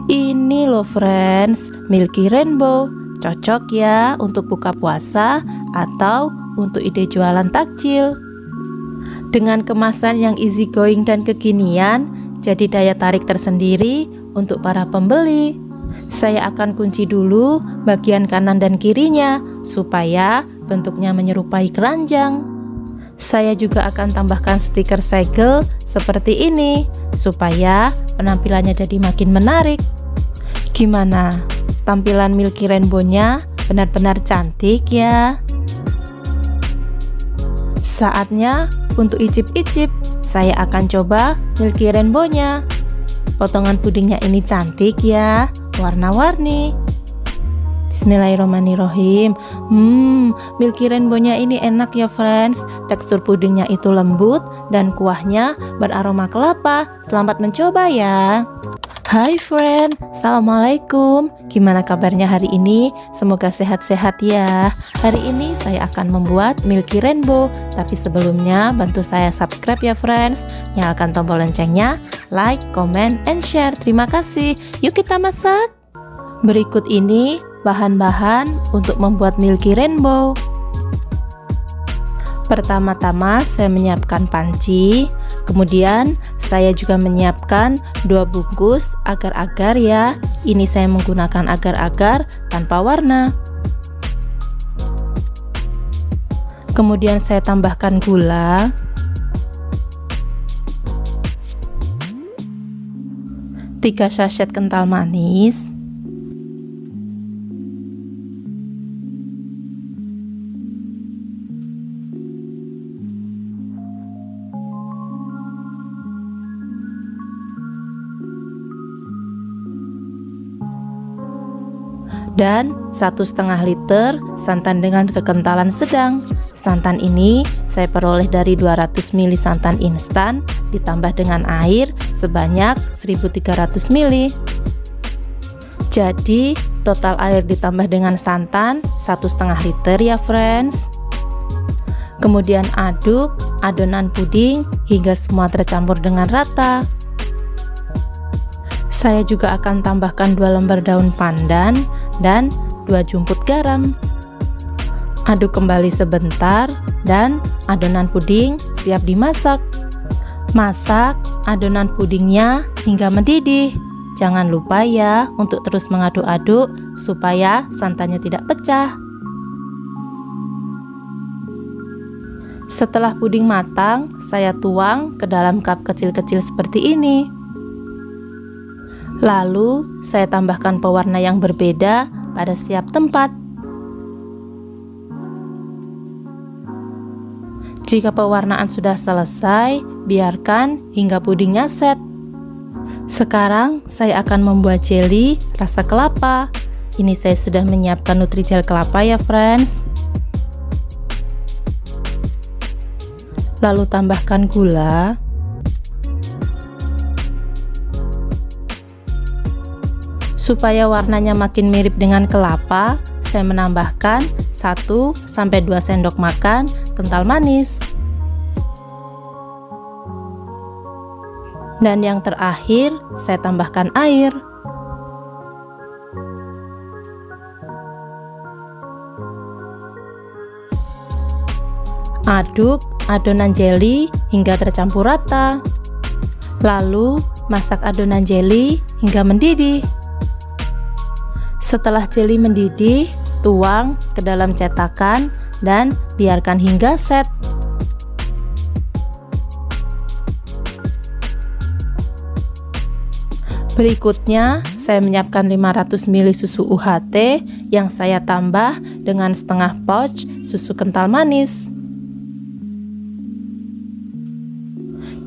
Ini loh friends, Milky Rainbow. Cocok ya untuk buka puasa atau untuk ide jualan takjil. Dengan kemasan yang easy going dan kekinian, jadi daya tarik tersendiri untuk para pembeli. Saya akan kunci dulu bagian kanan dan kirinya supaya bentuknya menyerupai keranjang. Saya juga akan tambahkan stiker segel seperti ini supaya penampilannya jadi makin menarik. Gimana? Tampilan Milky Rainbow-nya benar-benar cantik ya. Saatnya untuk icip-icip. Saya akan coba Milky Rainbow-nya. Potongan pudingnya ini cantik ya, warna-warni. Bismillahirrahmanirrahim. Milky Rainbow-nya ini enak ya friends. Tekstur pudingnya itu lembut dan kuahnya beraroma kelapa. Selamat mencoba ya. Hai friend, assalamualaikum. Gimana kabarnya hari ini? Semoga sehat-sehat ya. Hari ini saya akan membuat Milky Rainbow. Tapi sebelumnya bantu saya subscribe ya friends. Nyalakan tombol loncengnya, like, comment, and share. Terima kasih. Yuk kita masak. Berikut ini bahan-bahan untuk membuat Milky Rainbow. Pertama-tama saya menyiapkan panci, kemudian saya juga menyiapkan 2 bungkus agar-agar ya. Ini saya menggunakan agar-agar tanpa warna. Kemudian saya tambahkan gula, tiga sachet kental manis, dan 1,5 liter santan dengan kekentalan sedang. Santan ini saya peroleh dari 200 ml santan instan ditambah dengan air sebanyak 1300 ml. Jadi total air ditambah dengan santan 1,5 liter ya friends. Kemudian aduk adonan puding hingga semua tercampur dengan rata. Saya juga akan tambahkan 2 lembar daun pandan dan 2 jumput garam. Aduk kembali sebentar dan adonan puding siap dimasak. Masak adonan pudingnya hingga mendidih. Jangan lupa ya untuk terus mengaduk-aduk supaya santannya tidak pecah. Setelah puding matang, saya tuang ke dalam cup kecil-kecil seperti ini. Lalu saya tambahkan pewarna yang berbeda pada setiap tempat. Jika pewarnaan sudah selesai, biarkan hingga pudingnya set. Sekarang saya akan membuat jelly rasa kelapa. Ini saya sudah menyiapkan Nutrijel kelapa ya friends. Lalu tambahkan gula, supaya warnanya makin mirip dengan kelapa. Saya menambahkan 1-2 sendok makan kental manis. Dan yang terakhir, saya tambahkan air. Aduk adonan jelly hingga tercampur rata. Lalu masak adonan jelly hingga mendidih. Setelah jelly mendidih, tuang ke dalam cetakan dan biarkan hingga set. Berikutnya, saya menyiapkan 500 ml susu UHT yang saya tambah dengan setengah pouch susu kental manis.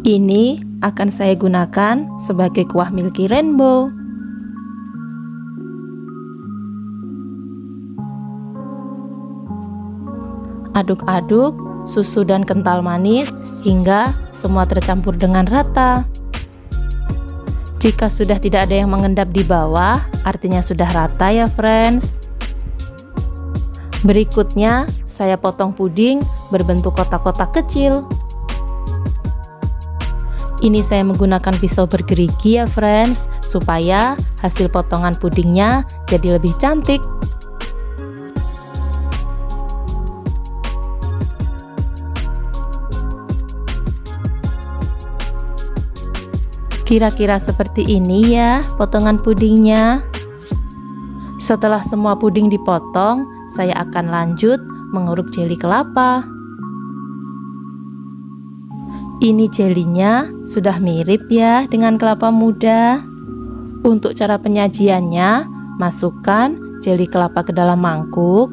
Ini akan saya gunakan sebagai kuah Milky Rainbow. Aduk-aduk susu dan kental manis hingga semua tercampur dengan rata. Jika sudah tidak ada yang mengendap di bawah, artinya sudah rata ya friends. Berikutnya, saya potong puding berbentuk kotak-kotak kecil. Ini saya menggunakan pisau bergerigi ya friends, supaya hasil potongan pudingnya jadi lebih cantik. Kira-kira seperti ini ya potongan pudingnya. Setelah semua puding dipotong, saya akan lanjut mengeruk jeli kelapa. Ini jelinya sudah mirip ya dengan kelapa muda. Untuk cara penyajiannya, masukkan jeli kelapa ke dalam mangkuk.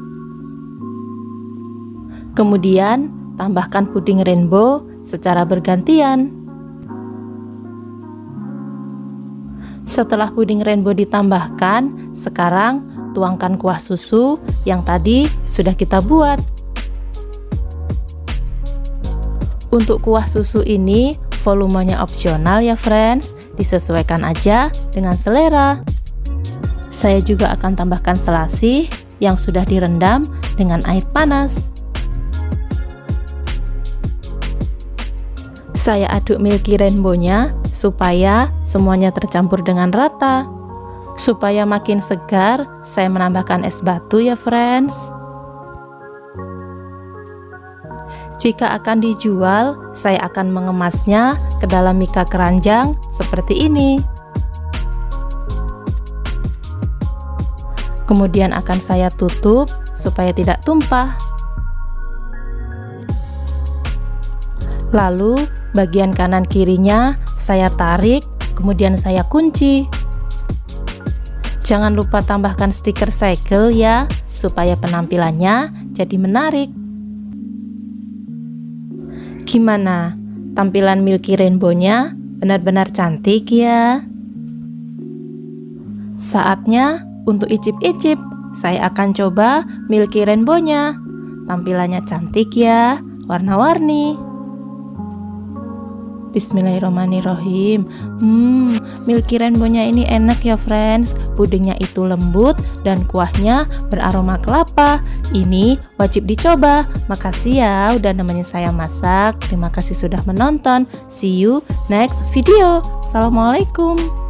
Kemudian tambahkan puding rainbow secara bergantian. Setelah puding rainbow ditambahkan, sekarang tuangkan kuah susu yang tadi sudah kita buat. Untuk kuah susu ini volumenya opsional ya friends, disesuaikan aja dengan selera. Saya juga akan tambahkan selasih yang sudah direndam dengan air panas. Saya aduk milky rainbow-nya supaya semuanya tercampur dengan rata. Supaya makin segar, saya menambahkan es batu ya friends. Jika akan dijual, saya akan mengemasnya ke dalam mika keranjang seperti ini. Kemudian akan saya tutup supaya tidak tumpah. Lalu bagian kanan kirinya saya tarik, kemudian saya kunci. Jangan lupa tambahkan stiker segel ya, supaya penampilannya jadi menarik. Gimana? Tampilan milky rainbow-nya benar-benar cantik ya. Saatnya untuk icip-icip. Saya akan coba milky rainbow-nya. Tampilannya cantik ya, warna-warni. Bismillahirrahmanirrahim. Milky rainbow-nya ini enak ya friends. Pudingnya itu lembut dan kuahnya beraroma kelapa. Ini wajib dicoba. Makasih ya udah nemenin saya masak. Terima kasih sudah menonton. See you next video. Assalamualaikum.